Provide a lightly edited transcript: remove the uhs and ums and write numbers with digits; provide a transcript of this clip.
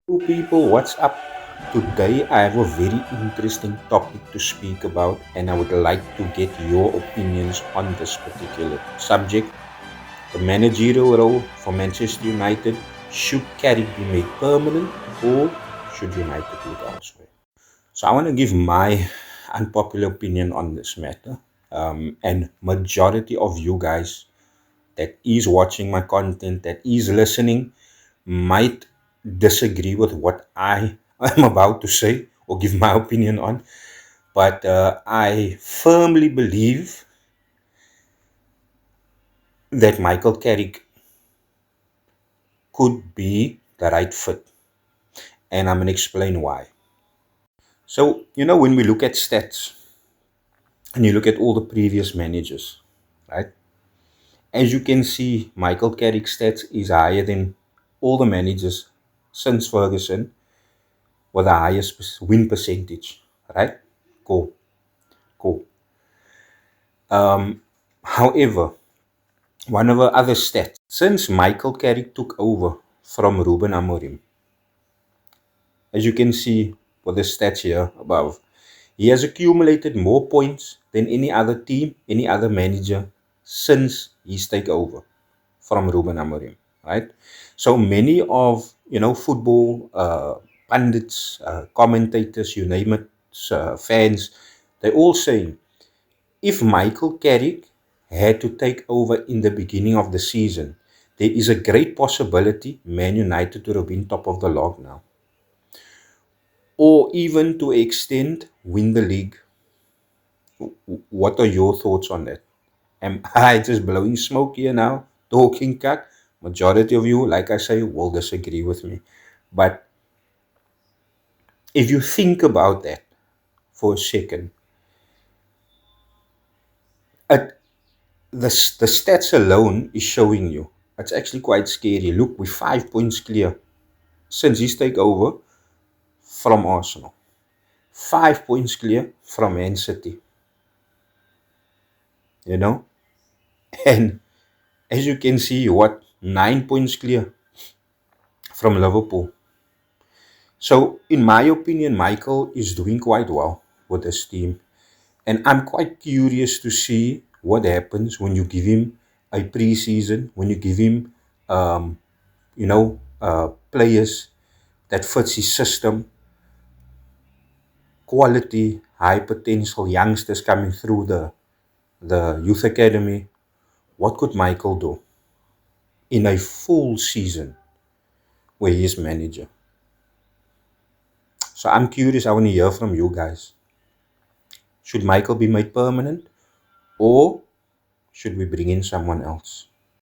Hello people, what's up? Today I have a very interesting topic to speak about and I would like to get your opinions on this particular subject. The managerial role for Manchester United, should Carrick be made permanent or should United look elsewhere? So I want to give my unpopular opinion on this matter. And majority of you guys that is watching my content, that is listening, might disagree with what I am about to say or give my opinion on. But I firmly believe that Michael Carrick could be the right fit. And I'm going to explain why. So, when we look at stats and you look at all the previous managers, right? As you can see, Michael Carrick's stats is higher than all the managers since Ferguson with the highest win percentage, right? Cool, cool. However, one of the other stats, since Michael Carrick took over from Ruben Amorim, as you can see with the stats here above, he has accumulated more points than any other team, any other manager since his takeover from Ruben Amorim, right? So many of football pundits, commentators, you name it, fans, they all saying if Michael Carrick had to take over in the beginning of the season, there is a great possibility Man United would have been top of the log now, or even to extend win the league. What are your thoughts on that? Am I just blowing smoke here now, talking cack? Majority of you, like I say, will disagree with me. But if you think about that for a second, it, the stats alone is showing you it's actually quite scary. Look, we're 5 points clear since his takeover from Arsenal. 5 points clear from Man City, you know? And as you can see, 9 points clear from Liverpool. So, in my opinion, Michael is doing quite well with this team. And I'm quite curious to see what happens when you give him a preseason, when you give him, players that fits his system, quality, high potential youngsters coming through the youth academy. What could Michael do in a full season where he is manager? So I'm curious. I want to hear from you guys. Should Michael be made permanent or should we bring in someone else?